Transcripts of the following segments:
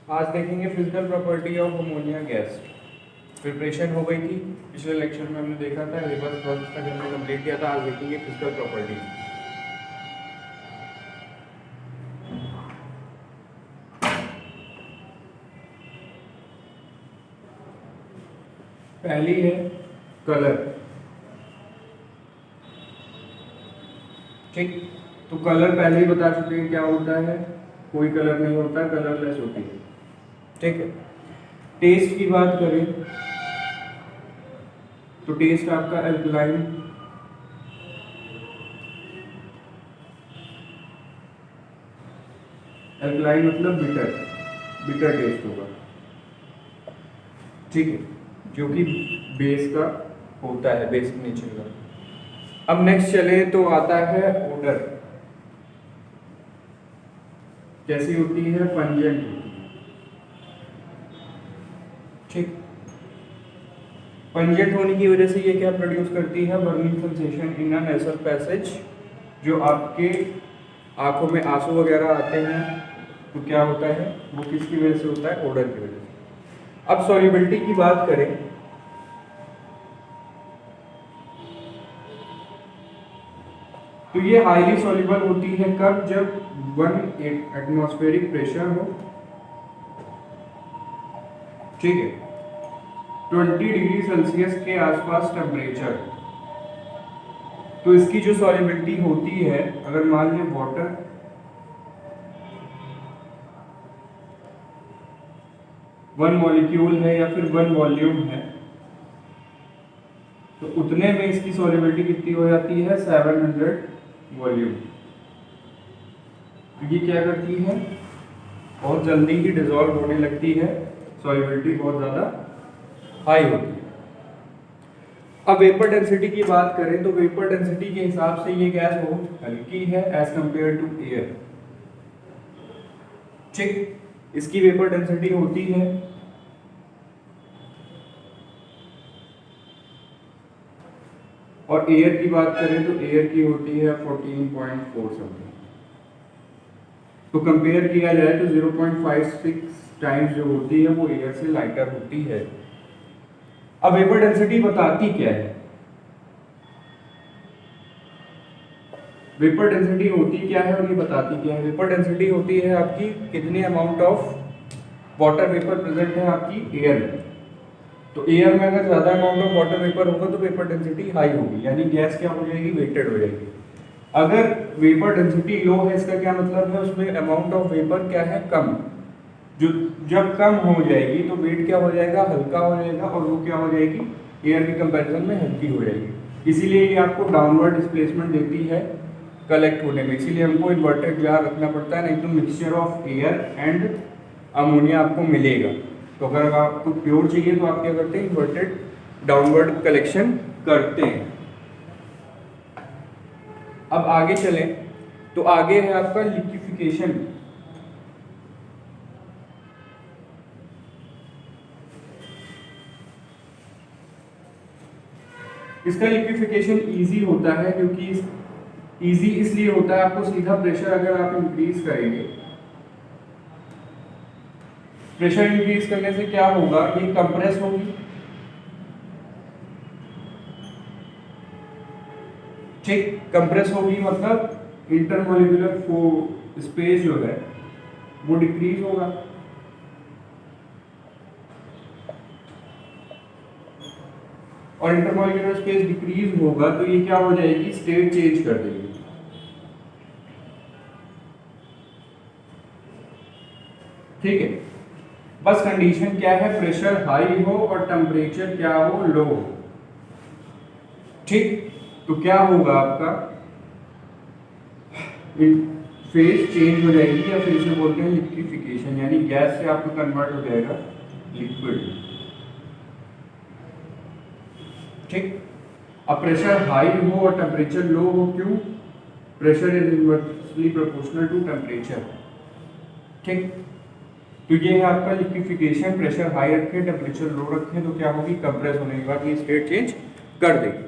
आज देखेंगे physical property of ammonia gas. Preparation हो गई थी, पिछले लेक्चर में हमने देखा था, रिवर्स प्रोसेस तक हमने कंप्लीट किया था। आज देखेंगे फिजिकल प्रॉपर्टी। पहली है कलर। ठीक, तो कलर पहले ही बता चुके हैं क्या होता है, कोई कलर नहीं होता, कलरलेस होती है। ठीक है, टेस्ट की बात करें तो टेस्ट आपका एल्कलाइन, एल्कलाइन मतलब बिटर, बिटर टेस्ट होगा। ठीक है, जो कि बेस का होता है, बेसिक नेचर का। अब नेक्स्ट चले तो आता है ओडर। कैसी होती है? पंजेंट होती है। ठीक, पंजेंट होने की वजह से ये क्या प्रोड्यूस करती है? Burning sensation in a nasal passage. जो आपके आंखों में आंसू वगैरह आते हैं तो क्या होता है, वो किसकी वजह से होता है? ओडर की वजह से। अब सॉल्युबिलिटी की बात करें तो ये हाईली सॉल्युबल होती है कब? जब 1 एटमॉस्फेरिक प्रेशर हो। ठीक है, 20 डिग्री सेल्सियस के आसपास टेम्परेचर। तो इसकी जो सॉल्युबिलिटी होती है, अगर मान लें वाटर 1 मॉलिक्यूल है या फिर 1 वॉल्यूम है, तो उतने में इसकी सॉल्युबिलिटी कितनी हो जाती है? 700 वॉल्यूम। तो ये क्या करती है? बहुत जल्दी ही डिसॉल्व होने लगती है, सॉल्युबिलिटी बहुत ज़्यादा हाई होती है। अब वेपर डेंसिटी की बात करें तो वेपर डेंसिटी के हिसाब से ये गैस बहुत हल्की है एज कंपेयर टू एयर। ठीक, इसकी वेपर डेंसिटी होती है और एयर की बात करें तो एयर की होती है 14.4 समथिंग। तो कंपेयर किया जाए तो 0.56 टाइम्स जो होती है वो एयर से लाइटर होती है। अब वेपर डेंसिटी बताती क्या है? वेपर डेंसिटी होती क्या है और ये बताती क्या है? वेपर डेंसिटी होती है आपकी कितनी amount of water vapour present है आपकी एयर में। तो एयर में अगर ज़्यादा अमाउंट ऑफ वाटर वेपर होगा तो वेपर डेंसिटी हाई होगी, यानी गैस क्या हो जाएगी? वेटेड हो जाएगी। अगर वेपर डेंसिटी लो है, इसका क्या मतलब है? उसमें अमाउंट ऑफ वेपर क्या है? कम। जो जब कम हो जाएगी तो वेट क्या हो जाएगा? हल्का हो जाएगा, और वो क्या हो जाएगी? एयर के कंपैरिजन में हल्की हो जाएगी। इसीलिए ये आपको डाउनवर्ड डिस्प्लेसमेंट देती है कलेक्ट होने में। इसीलिए हमको इन्वर्टेड जार रखना पड़ता है, नहीं तो mixture of air and ammonia आपको मिलेगा। तो अगर आपको प्योर चाहिए तो आप क्या करते हैं? इन्वर्टेड डाउनवर्ड कलेक्शन करते हैं। अब आगे चलें तो आगे है आपका लिक्विफिकेशन। इसका लिक्विफिकेशन इजी होता है, क्योंकि इजी इसलिए होता है, आपको सीधा प्रेशर अगर आप इंक्रीज करेंगे, प्रेशर इंक्रीज करने से क्या होगा? ये कंप्रेस होगी। ठीक, कंप्रेस होगी मतलब इंटरमॉलिक्यूलर स्पेस जो है वो डिक्रीज होगा। और इंटरमॉलिक्यूलर स्पेस डिक्रीज होगा तो ये क्या हो जाएगी? स्टेट चेंज कर देगी। ठीक है, बस कंडीशन क्या है? प्रेशर हाई हो और टेम्परेचर क्या हो? लो हो। ठीक, तो क्या होगा आपका? फेज चेंज हो जाएगी, या फिर इसे बोलते हैं लिक्विफिकेशन, यानी गैस से आपको कन्वर्ट हो जाएगा लिक्विड। ठीक, अब प्रेशर हाई हो और टेम्परेचर लो हो, क्यों? Pressure is inversely proportional to temperature. ठीक, तो ये है आपका लिक्विफिकेशन। प्रेशर हाई रखें, टेम्परेचर लो रखें, तो क्या होगी? कंप्रेस होने के बाद ये स्टेट चेंज कर देगी।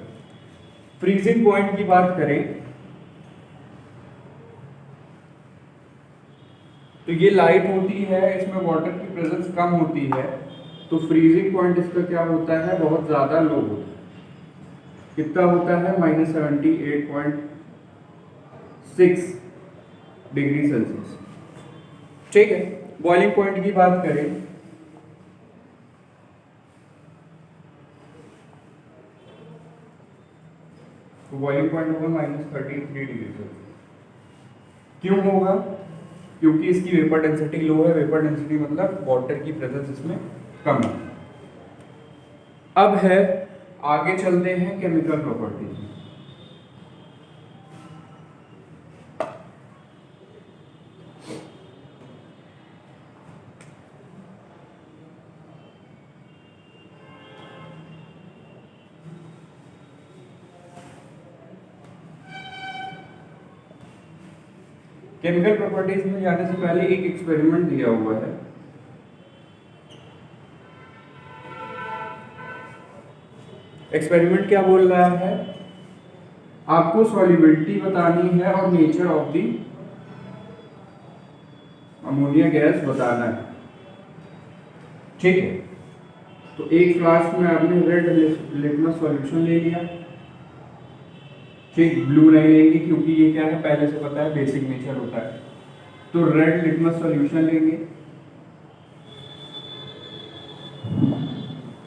फ्रीजिंग पॉइंट की बात करें तो ये लाइट होती है, इसमें वाटर की प्रेजेंस कम होती है, तो फ्रीजिंग पॉइंट इसका क्या होता है, बहुत ज़्यादा लो होता है। कितना होता है, -78.6 डिग्री सेल्सियस। ठीक है, बॉइलिंग पॉइंट की बात करें तो बॉइलिंग पॉइंट होगा -33 डिग्री सेल्सियस। क्यों होगा, क्योंकि इसकी वेपर डेंसिटी लो है। वेपर डेंसिटी मतलब वाटर की प्रेजेंस इसमें कम है। अब है, आगे चलते हैं केमिकल प्रॉपर्टीज में। केमिकल प्रॉपर्टीज में जाने से पहले एक एक्सपेरिमेंट दिया हुआ है। एक्सपेरिमेंट क्या बोल रहा है, आपको सॉल्युबिलिटी बतानी है और nature of the ammonia gas बताना है। ठीक है, तो एक फ्लास्क में आपने रेड लिटमस सॉल्यूशन ले लिया। ठीक, ब्लू नहीं लेंगे क्योंकि ये क्या है, पहले से पता है, बेसिक नेचर होता है। तो रेड लिटमस सॉल्यूशन लेंगे।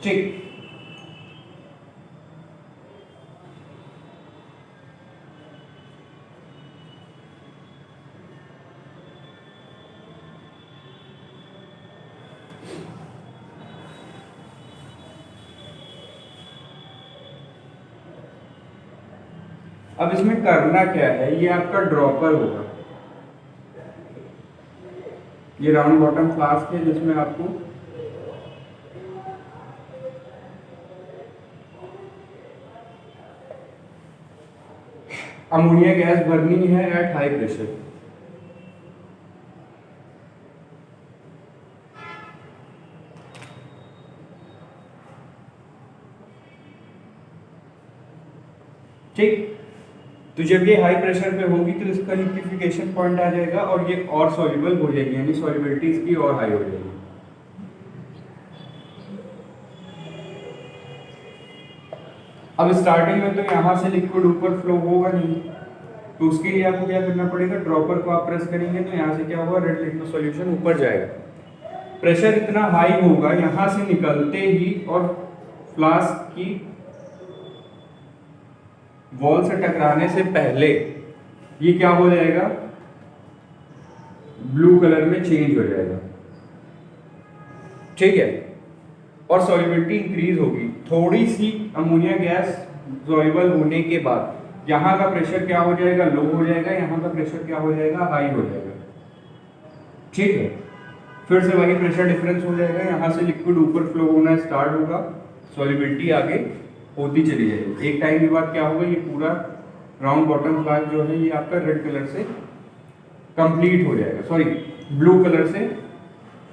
ठीक, अब इसमें करना क्या है, ये आपका ड्रॉपर होगा। ये राउंड बॉटम फ्लास्क है जिसमें आपको अमोनिया गैस भरनी है एट हाई प्रेशर। ठीक, तो जब ये हाई प्रेशर पे होगी तो इसका लिक्विफिकेशन पॉइंट आ जाएगा और ये और सॉल्युबल हो जाएगी, यानी सॉल्युबिलिटी इसकी और हाई हो जाएगी। अब स्टार्टिंग में तो यहाँ से लिक्विड ऊपर फ्लो होगा नहीं, तो उसके लिए आपको क्या करना पड़ेगा, ड्रॉपर को आप प्रेस करेंगे तो यहाँ से क्या होगा, रेड लिटमस सॉल्यूशन ऊपर जाएगा। प्रेशर इतना हाई होगा यहाँ से निकलते ही, और फ्लास्क की वॉल से टकराने से पहले ये क्या हो जाएगा, ब्लू कलर में चेंज हो जाएगा। ठीक है, और सॉल्युबिलिटी इंक्रीज होगी। थोड़ी सी अमोनिया गैस सॉल्युबल होने के बाद यहाँ का प्रेशर क्या हो जाएगा, लो हो जाएगा, यहाँ का प्रेशर क्या हो जाएगा, हाई हो जाएगा। ठीक है, फिर से वही प्रेशर डिफरेंस हो जाएगा, यहाँ से लिक्विड ऊपर फ्लो होना स्टार्ट होगा, सॉल्युबिलिटी आगे होती चली जाएगी। एक टाइम के बाद क्या होगा, ये पूरा राउंड बॉटम फ्लास्क जो है ये आपका रेड कलर से कंप्लीट हो जाएगा, सॉरी ब्लू कलर से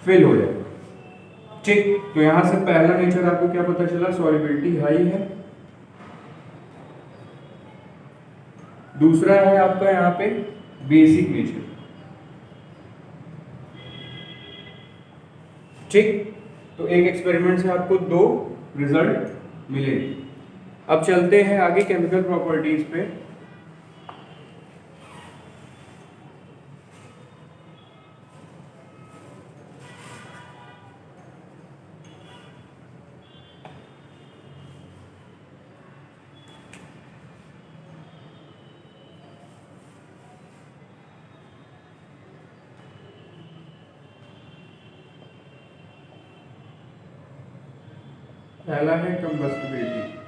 फिल हो जाएगा। ठीक, तो यहां से पहला नेचर आपको क्या पता चला, सॉल्युबिलिटी हाई है। दूसरा है आपका यहाँ पे बेसिक नेचर। ठीक, तो एक एक्सपेरिमेंट से आपको दो रिजल्ट मिले। अब चलते हैं आगे केमिकल प्रॉपर्टीज पे। पहला है कंबस्टिबिलिटी।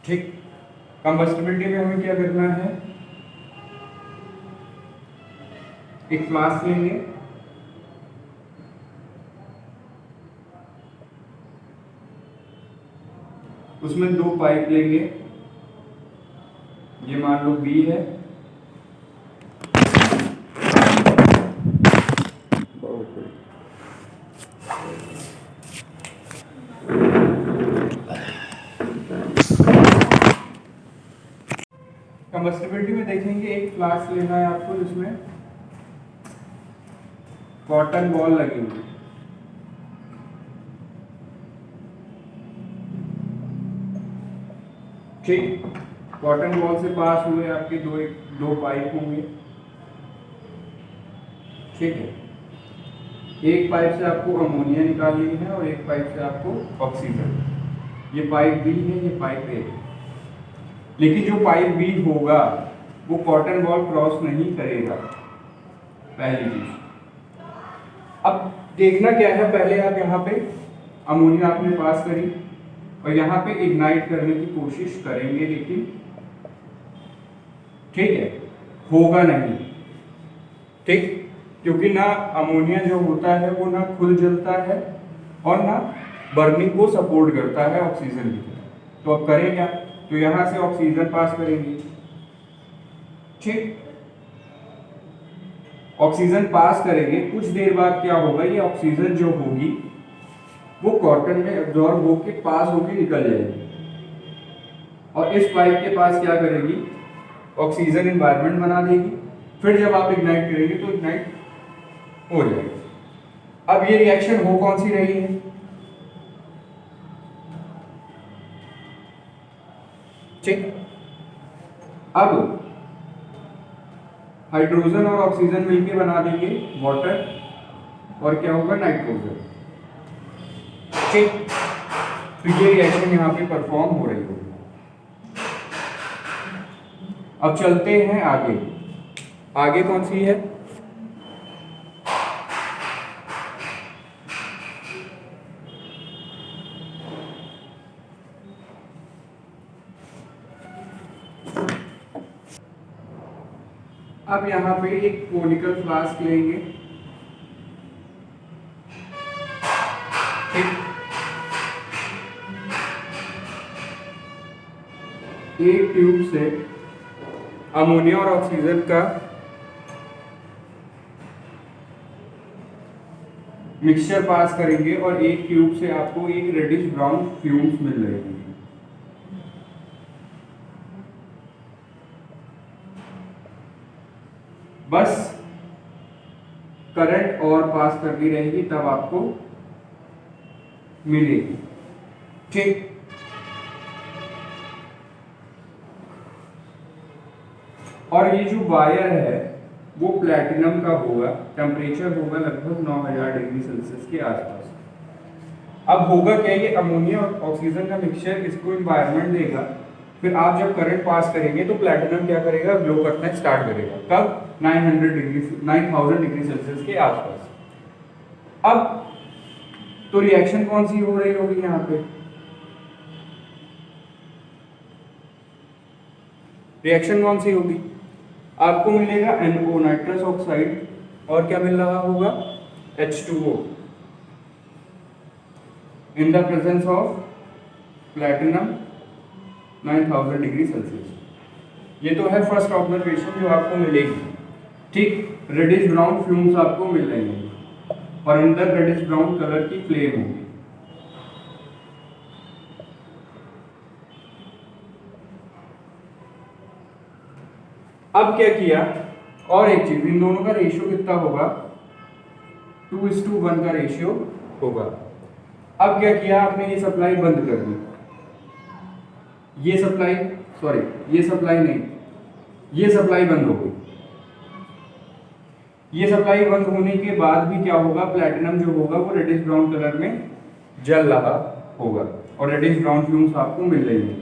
ठीक, कंबस्टिबिलिटी में हमें क्या करना है, एक फ्लास्क लेंगे, उसमें दो पाइप लेंगे, ये मान लो बी है, कंबस्टिबिलिटी में देखेंगे, एक फ्लास्क लेना है आपको जिसमें कॉटन बॉल लगी हुई, ठीक। कॉटन बॉल से पास हुए आपके दो पाइप होंगे, ठीक है। एक पाइप से आपको अमोनिया निकालनी है और एक पाइप से आपको ऑक्सीजन। ये पाइप बी है, ये पाइप ए। लेकिन जो पाइप बी होगा वो कॉटन बॉल क्रॉस नहीं करेगा, पहली चीज। अब देखना क्या है, पहले आप यहाँ पे अमोनिया आपने पास करी और यहाँ पे इग्नाइट करने की कोशिश करेंगे, लेकिन ठीक है, होगा नहीं, ठीक। क्योंकि ना अमोनिया जो होता है वो ना खुद जलता है और ना बर्निंग को सपोर्ट करता है ऑक्सीजन की तरह। तो अब करें क्या, तो यहां से ऑक्सीजन पास करेंगे, ठीक। ऑक्सीजन पास करेंगे, कुछ देर बाद क्या होगा, ये ऑक्सीजन जो होगी वो कॉटन में एब्जॉर्ब होके पास होके निकल जाएगी और इस पाइप के पास क्या करेगी, ऑक्सीजन एनवायरनमेंट बना देगी। फिर जब आप इग्नाइट करेंगे तो इग्नाइट हो जाएगा। अब ये रिएक्शन हो कौन सी रही है, ठीक। अब हाइड्रोजन और ऑक्सीजन मिलके बना देंगे वाटर और क्या होगा, नाइट्रोजन, ठीक। तो ये रिएक्शन यहाँ पे परफॉर्म हो रही होगी। अब चलते हैं आगे, आगे कौन सी है, अब यहाँ पे एक कोनिकल फ्लास्क लेंगे, ठीक। एक ट्यूब से अमोनिया और ऑक्सीजन का मिक्सचर पास करेंगे और एक ट्यूब से आपको एक रेडिश ब्राउन फ्यूम्स मिल रहे हैं। बस करंट और पास करती रहेगी तब आपको मिलेगी, ठीक। और ये जो वायर है वो प्लैटिनम का होगा, टेम्परेचर होगा लगभग 9000 डिग्री सेल्सियस के आसपास। अब होगा क्या, ये अमोनिया और ऑक्सीजन का मिक्सचर इसको एनवायरनमेंट देगा, फिर आप जब करंट पास करेंगे तो प्लैटिनम क्या करेगा, ग्लो करना स्टार्ट करेगा। कब, 9000 डिग्री सेल्सियस के आसपास। अब तो रिएक्शन कौन सी हो रही होगी यहाँ पे, रिएक्शन कौन सी होगी, आपको मिलेगा NO नाइट्रस ऑक्साइड और क्या मिल रहा होगा, H2O in the presence of platinum 9000 degree Celsius. ये तो है फर्स्ट ऑब्जर्वेशन जो आपको मिलेगी, ठीक। रेडिश ब्राउन फ्यूम्स आपको मिल रही हैं और अंदर रेडिश ब्राउन कलर की फ्लेम होगी। अब क्या किया, और एक चीज, इन दोनों का रेशियो कितना होगा, 2:1 का रेशियो होगा। अब क्या किया आपने, ये सप्लाई बंद कर दी, ये सप्लाई, सॉरी ये सप्लाई नहीं, ये सप्लाई बंद हो गई। ये सप्लाई बंद होने के बाद भी क्या होगा, प्लैटिनम जो होगा वो रेडिश ब्राउन कलर में जल रहा होगा और रेडिश ब्राउन फ्यूम्स आपको मिल रही है।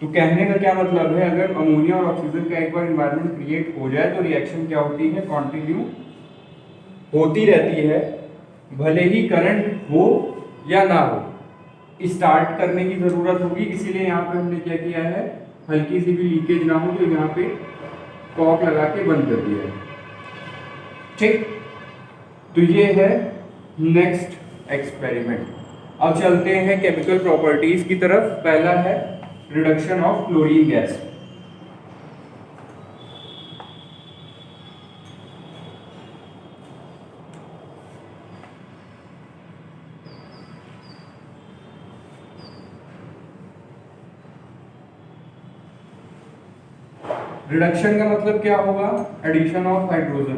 तो कहने का क्या मतलब है, अगर अमोनिया और ऑक्सीजन का एक बार एनवायरनमेंट क्रिएट हो जाए तो रिएक्शन क्या होती है, कंटिन्यू होती रहती है, भले ही करंट हो या ना हो, स्टार्ट करने की जरूरत होगी। इसीलिए यहाँ पे हमने क्या किया है, हल्की सी भी लीकेज ना हो तो यहाँ पे कॉक लगा के बंद कर दिया है, ठीक। तो ये है नेक्स्ट एक्सपेरिमेंट। अब चलते हैं केमिकल प्रॉपर्टीज की तरफ। पहला है reduction of chlorine gas. Reduction का मतलब क्या होगा? Addition of hydrogen.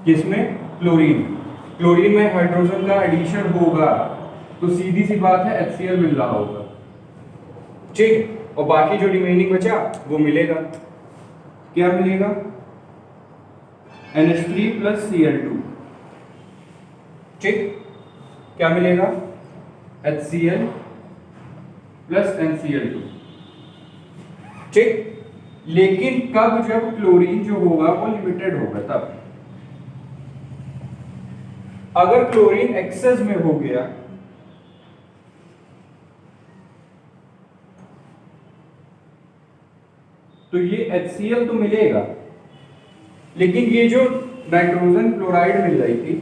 किसमें? क्लोरीन। क्लोरीन में हाइड्रोजन का एडिशन होगा तो सीधी सी बात है HCl मिल रहा होगा, ठीक। और बाकी जो रिमेनिंग बचा वो मिलेगा, क्या मिलेगा? NH3 प्लस Cl2, ठीक। क्या मिलेगा? HCl प्लस NCl2, ठीक। लेकिन कब? जब क्लोरीन जो होगा वो लिमिटेड होगा तब। अगर क्लोरीन एक्सेस में हो गया तो ये HCl तो मिलेगा, लेकिन ये जो नाइट्रोजन क्लोराइड मिल रही थी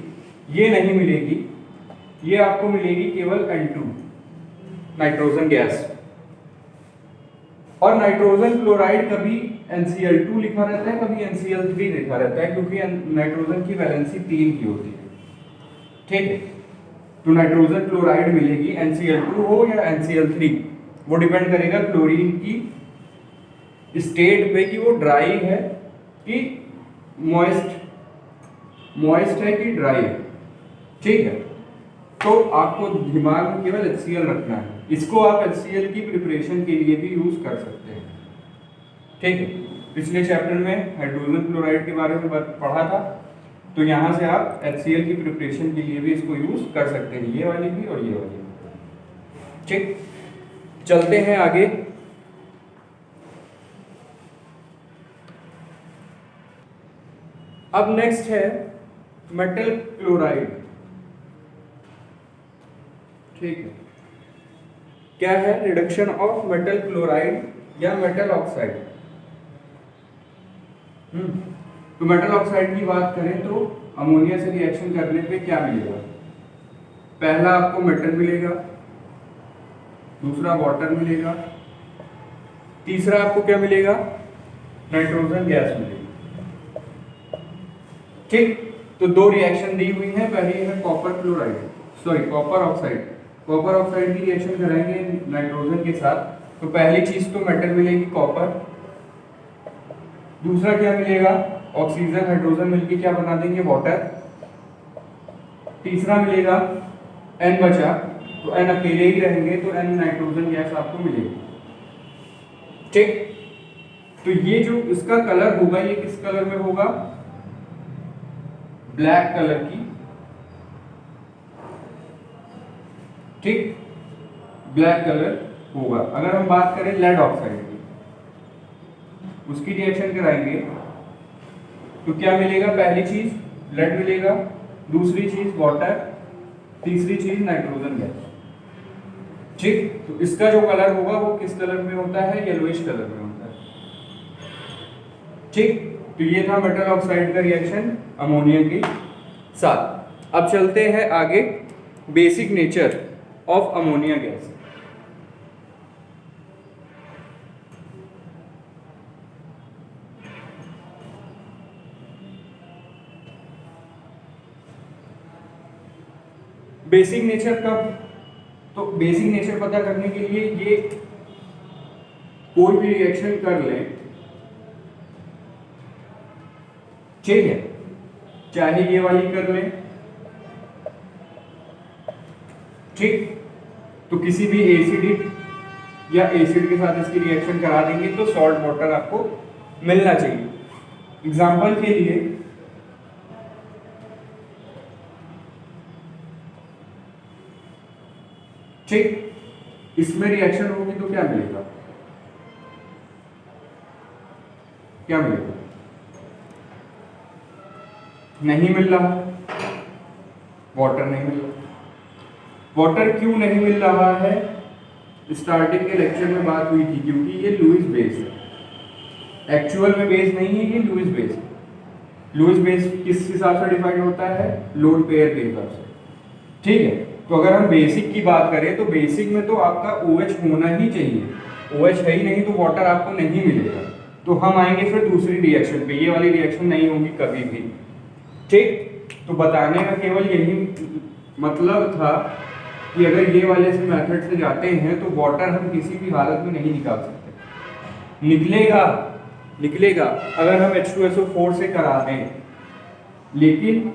ये नहीं मिलेगी, ये आपको मिलेगी केवल N2 नाइट्रोजन गैस। और नाइट्रोजन क्लोराइड कभी NCl2 लिखा रहता है, कभी NCl3 लिखा रहता है, क्योंकि नाइट्रोजन की वैलेंसी 3 की होती है, ठीक है। तो नाइट्रोजन क्लोराइड मिलेगी, NCl2 हो या NCl3, वो डिपेंड करेगा क्लोरीन की स्टेट पे कि वो ड्राई है कि मॉइस्ट है कि ड्राई है, ठीक है। तो आपको दिमाग में केवल HCl रखना है, इसको आप HCl की प्रिपरेशन के लिए भी यूज कर सकते हैं, ठीक है। पिछले चैप्टर में हाइड्रोजन क्लोराइड के बारे में पढ़ा था, तो यहाँ से आप HCl की प्रिपरेशन के लिए भी इसको यूज कर सकते हैं, ये वाली भी और ये वाली भी, ठीक। चलते हैं आगे। अब नेक्स्ट है मेटल क्लोराइड, ठीक है। क्या है? रिडक्शन ऑफ मेटल क्लोराइड या मेटल ऑक्साइड। तो मेटल ऑक्साइड की बात करें तो अमोनिया से रिएक्शन करने पे क्या मिलेगा? पहला आपको मेटल मिलेगा, दूसरा वाटर मिलेगा, तीसरा आपको क्या मिलेगा? नाइट्रोजन गैस मिलेगी, ठीक। तो दो रिएक्शन दी हुई है, पहली है copper chloride, sorry copper oxide. Copper oxide की रिएक्शन कराएंगे नाइट्रोजन के साथ, तो पहली चीज तो मेटल मिलेगी कॉपर, दूसरा क्या मिलेगा? ऑक्सीजन हाइड्रोजन मिलके क्या बना देंगे? वाटर। तीसरा मिलेगा N बचा, तो N अकेले ही रहेंगे तो N नाइट्रोजन गैस आपको मिलेगी, ठीक। तो ये जो इसका कलर होगा ये किस कलर में होगा? ब्लैक कलर की, ठीक, ब्लैक कलर होगा। अगर हम बात करें लेड ऑक्साइड की, उसकी रिएक्शन कराएंगे तो क्या मिलेगा? पहली चीज लेड मिलेगा, दूसरी चीज वाटर, तीसरी चीज नाइट्रोजन गैस, ठीक। तो इसका जो कलर होगा वो किस कलर में होता है? येलोइश कलर में होता है, ठीक। तो ये था मेटल ऑक्साइड का रिएक्शन अमोनिया के साथ। अब चलते हैं आगे, basic nature of ammonia gas. Basic nature का, तो बेसिक नेचर पता करने के लिए ये कोई भी रिएक्शन कर लें, ठीक है, चाहे ये वाली कर लें, ठीक। तो किसी भी एसिडिक या एसिड के साथ इसकी रिएक्शन करा देंगे तो सॉल्ट वाटर आपको मिलना चाहिए। एग्जांपल के लिए ठीक, इसमें रिएक्शन होगी तो क्या मिलेगा? क्या मिलेगा? नहीं मिल रहा, वाटर नहीं मिल रहा। वाटर क्यों नहीं मिल रहा है? स्टार्टिंग के लेक्चर में बात हुई थी, क्योंकि ये लुईस बेस है, एक्चुअल में बेस नहीं है, ये लुईस बेस है। लुईस बेस किस हिसाब से डिफाइन होता है? लोड पेयर के हिसाब से, ठीक है। तो अगर हम बेसिक की बात करें तो बेसिक में तो आपका OH होना ही चाहिए, OH है ही नहीं तो वाटर आपको नहीं मिलेगा। तो हम आएंगे फिर दूसरी रिएक्शन पे, ये वाली रिएक्शन नहीं होगी कभी भी, ठीक। तो बताने का केवल यही मतलब था कि अगर ये वाले से मेथड से जाते हैं तो वाटर हम किसी भी हालत में नहीं निकाल सकते। निकलेगा निकलेगा अगर हम H2SO4 से करा दें, लेकिन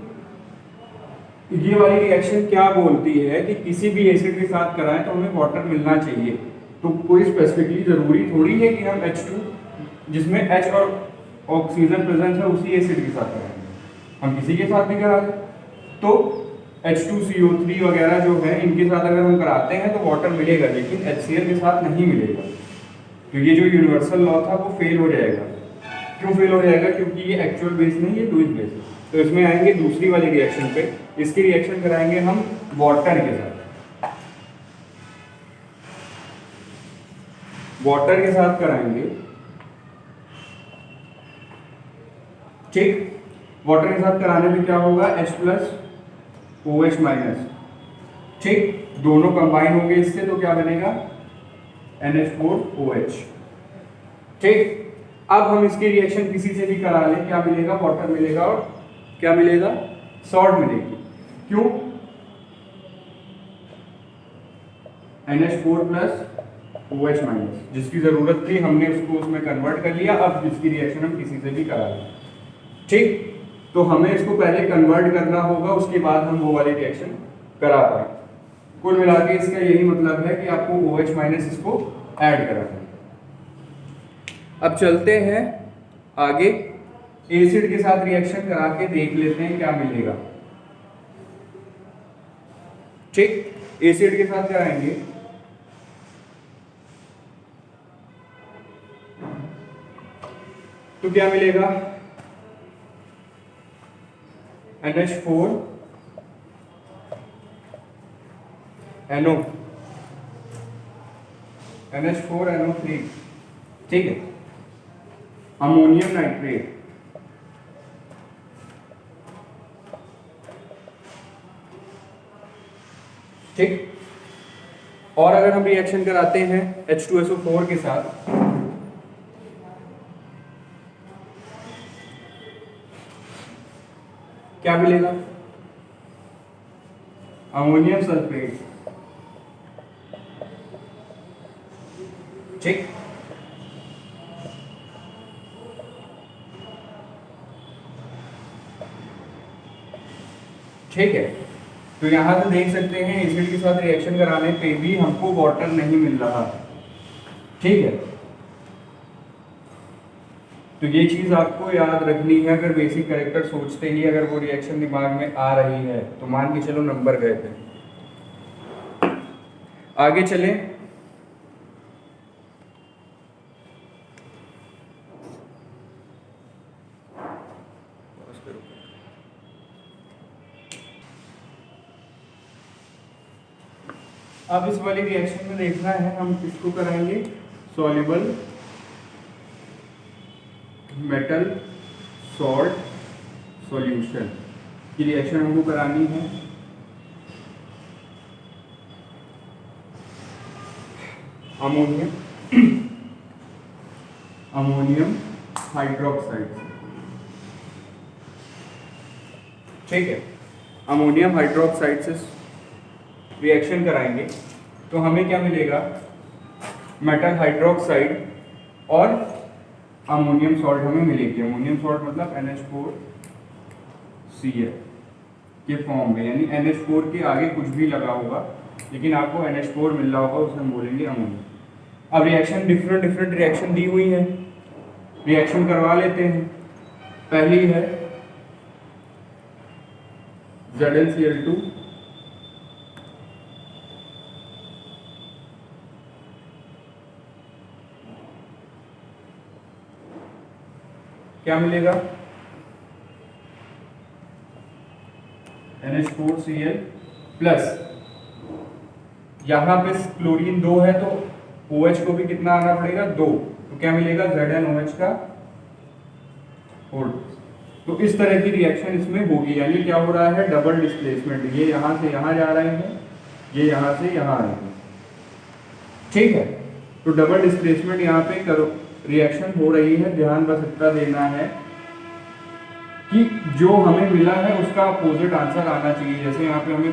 ये वाली रिएक्शन क्या बोलती है कि किसी भी एसिड के साथ कराएं तो हमें वाटर मिलना चाहिए। तो कोई स्पेसिफिकली जरूरी थोड़ी है कि हम H2 जिसमें H और ऑक्सीजन प्रेजेंस है उसी एसिड के साथ कराएंगे, हम किसी के साथ भी करा दें। तो H2CO3 वगैरह जो है इनके साथ अगर हम कराते हैं तो वाटर मिलेगा, लेकिन HCl के साथ नहीं मिलेगा। तो ये जो यूनिवर्सल लॉ था वो फेल हो जाएगा। क्यों फेल हो जाएगा? क्योंकि ये एक्चुअल बेस नहीं, ये लुईस बेस है। तो इसमें आएंगे दूसरी वाली रिएक्शन पे, इसकी रिएक्शन कराएंगे हम वाटर के साथ, वाटर के साथ कराएंगे। ठीक, वाटर के साथ कराने में क्या होगा? H+OH-। ठीक, दोनों कंबाइन होंगे इससे तो क्या बनेगा? NH4OH। ठीक, अब हम इसकी रिएक्शन किसी से भी करा लें, क्या मिलेगा? वाटर मिलेगा और क्या मिलेगा? सॉल्ट मिलेगी। क्यों? NH4+OH-, जिसकी जरूरत थी हमने उसको उसमें कन्वर्ट कर लिया। अब इसकी रिएक्शन हम किसी से भी करा लें। ठीक, तो हमें इसको पहले कन्वर्ट करना होगा, उसके बाद हम वो वाली रिएक्शन करा पाए। कुल मिला के इसका यही मतलब है कि आपको OH- इसको ऐड कराना है। अब चलते हैं आगे, एसिड के साथ रिएक्शन करा के देख लेते हैं क्या मिलेगा। ठीक, एसिड के साथ कराएंगे तो क्या मिलेगा? NH4NO3। ठीक है, अमोनियम नाइट्रेट। ठीक, और अगर हम रिएक्शन कराते हैं H2SO4 के साथ, क्या मिलेगा? Ammonium sulphate. ठीक, ठीक है, तो यहां से देख सकते हैं एसिड के साथ रिएक्शन कराने पे भी हमको वाटर नहीं मिल रहा। ठीक है, तो ये चीज आपको याद रखनी है। अगर बेसिक कैरेक्टर सोचते ही अगर वो रिएक्शन दिमाग में आ रही है तो मान के चलो नंबर गए थे। आगे चले, अब इस वाली रिएक्शन में देखना है हम किसको कराएंगे? सॉल्युबल मेटल सॉल्ट सॉल्यूशन की रिएक्शन हमको करानी है। Ammonium hydroxide. ठीक है, अमोनियम हाइड्रोक्साइड से रिएक्शन कराएंगे तो हमें क्या मिलेगा? मेटल हाइड्रोक्साइड और अमोनियम सॉल्ट हमें मिलेगी। अमोनियम सॉल्ट मतलब NH4Cl के फॉर्म में, यानी NH4 के आगे कुछ भी लगा होगा लेकिन आपको NH4 मिल रहा होगा, उसे हम बोलेंगे अमोनियम। अब रिएक्शन डिफरेंट रिएक्शन दी हुई है, रिएक्शन करवा लेते हैं। पहली है ZnCl2 क्या मिलेगा? NH4Cl प्लस, यहां पे क्लोरीन 2 है तो OH को भी कितना आना पड़ेगा? 2, तो क्या मिलेगा? ZnOH का होल। तो इस तरह की रिएक्शन इसमें होगी, यानी क्या हो रहा है? Double displacement. ये यहां से यहां जा रहे हैं, ये यहां से यहां आ रहे हैं। ठीक है, तो डबल डिस्प्लेसमेंट यहाँ पे करो रिएक्शन हो रही है। ध्यान बस इतना देना है कि जो हमें मिला है उसका अपोजिट आंसर आना चाहिए। जैसे यहाँ पे हमें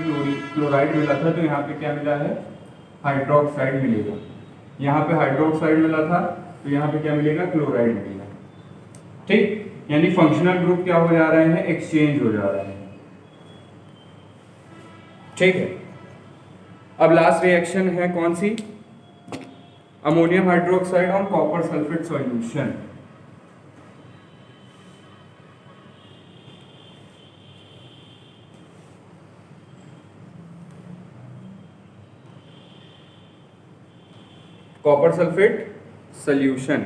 क्लोराइड मिला था, तो यहाँ पे क्या मिला है, हाइड्रोक्साइड मिलेगा। यहाँ पे हाइड्रोक्साइड मिला था, तो यहाँ पे क्या मिलेगा, क्लोराइड मिलेगा। ठीक, यानी फंक्शनल ग्रुप क्या हो जा रहे हैं, एक्सचेंज हो जा रहे हैं। ठीक है, अब लास्ट रिएक्शन है कौन सी, अमोनियम हाइड्रोक्साइड और copper sulphate solution. Copper sulphate solution,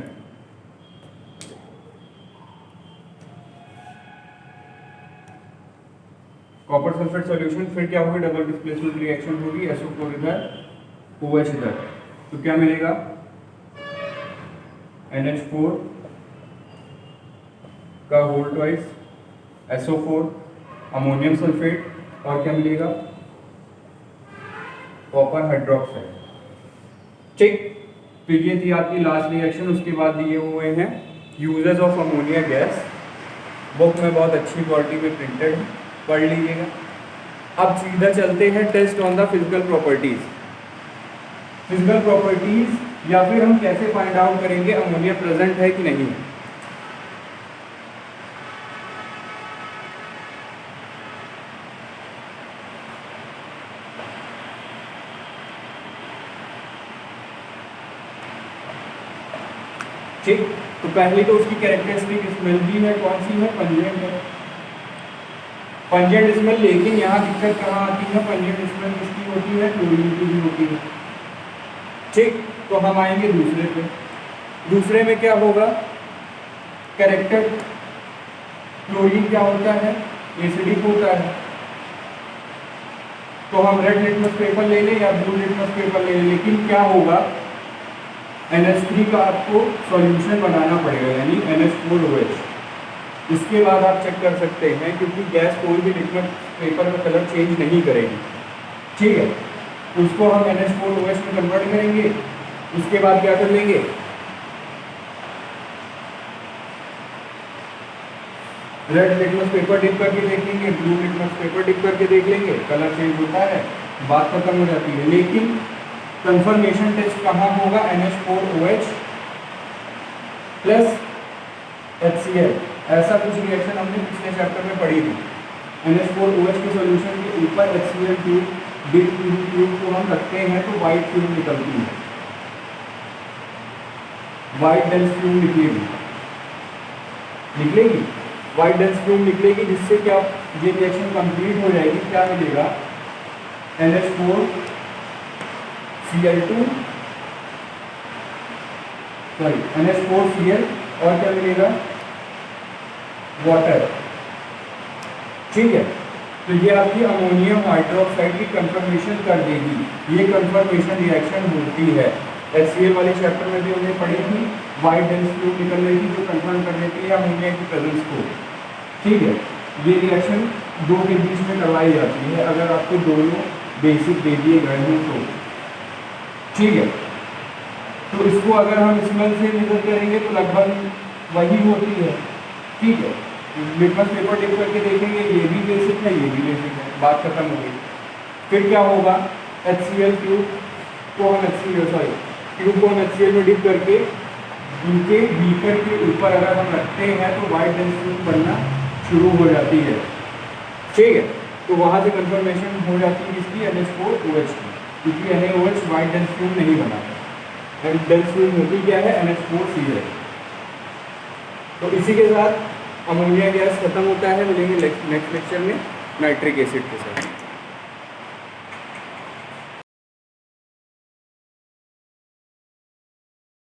copper sulphate solution, फिर क्या होगी, डबल डिस्प्लेसमेंट रिएक्शन होगी, SO4 इधर, OH इधर, तो क्या मिलेगा, NH4 का whole twice SO4 ammonium sulphate, और क्या मिलेगा, कॉपर हाइड्रोक्साइड। ठीक, तो ये थी आपकी लास्ट रिएक्शन। उसके बाद दिए हुए हैं uses of ammonia gas, book में बहुत अच्छी क्वालिटी में प्रिंटेड है, पढ़ लीजिएगा। अब सीधा चलते हैं test on the physical properties. Physical properties या फिर हम कैसे फाइंड आउट करेंगे अमोनिया प्रेजेंट है कि नहीं है। ठीक, तो पहली तो उसकी कैरेक्टरिस्टिक स्मेल भी है, कौन सी है, पंजेंट है, पंजेंट स्मेल। लेकिन यहाँ दिक्कत कहाँ आती है, पंजेंट स्मेल किसकी होती है, क्लोरीन की भी होती है। ठीक, तो हम आएंगे दूसरे पे। दूसरे में क्या होगा, कैरेक्टर, क्लोरीन क्या होता है, एसिडिक होता है। तो हम रेड लिटमस पेपर ले लें या ब्लू लिटमस पेपर ले लें, लेकिन क्या होगा, NH3 का आपको सॉल्यूशन बनाना पड़ेगा, यानी NH4OH। इसके बाद आप चेक कर सकते हैं, क्योंकि गैस कोई भी लिटमस पेपर का कलर चेंज नहीं करेगी। ठीक है, उसको हम NH4OH में कन्वर्ट करेंगे। उसके बाद क्या कर लेंगे, रेड लिटमस पेपर डिप करके देख लेंगे, ब्लू लिटमस पेपर डिप करके देख लेंगे, कलर चेंज होता है, बात खत्म हो जाती है। लेकिन कंफर्मेशन टेस्ट कहाँ होगा, NH4OH प्लस HCl। ऐसा कुछ रिएक्शन हमने पिछले चैप्टर में पढ़ी थी। NH4OH के सॉल्यूशन के ऊपर HCl ट्यूब, बिग ट्यूब को हम रखते हैं, तो वाइट फ्यूम निकलती है, वाइट डेंस फ्यूम निकलेगी, वाइट डेंस फ्यूम निकलेगी, जिससे क्या ये रिएक्शन कंप्लीट हो जाएगी। क्या मिलेगा, NH4Cl और क्या मिलेगा, वाटर। ठीक है, तो ये आपकी अमोनियम हाइड्रोक्साइड की कंफर्मेशन कर देगी। ये कंफर्मेशन रिएक्शन होती है, HCl वाले चैप्टर में भी हमने पढ़ी थी, वाइट डेंस फ्यूम निकल रही थी जो कंफर्म कर देती है अमोनिया की प्रेजेंस को। ठीक है, ये रिएक्शन दो के बीच में करवाई जाती है, अगर आपको दोनों बेसिक दे दिए गए हैं तो। ठीक है, तो इसको अगर हम स्मेल से मेजर करेंगे तो लगभग वही होती है। ठीक है, लिटमस पेपर डिप करके देखेंगे, ये भी बेसिक है, ये भी बेसिक है, बात खत्म हो गई। फिर क्या होगा, HCl ट्यूब को हम HCl में डिप करके उनके बीकर के ऊपर अगर हम रखते हैं तो वाइट डेंस फ्यूम बनना शुरू हो जाती है। ठीक है, तो वहाँ से कंफर्मेशन हो जाती है इसकी NH4OH की, क्योंकि NaOH वाइट डेंस फ्यूम नहीं बनाता, डेंस फ्यूम होती क्या है, NH4Cl। तो इसी के साथ अमोनिया गैस खत्म होता है। मिलेंगे नेक्स्ट लेक्चर में नाइट्रिक एसिड के साथ।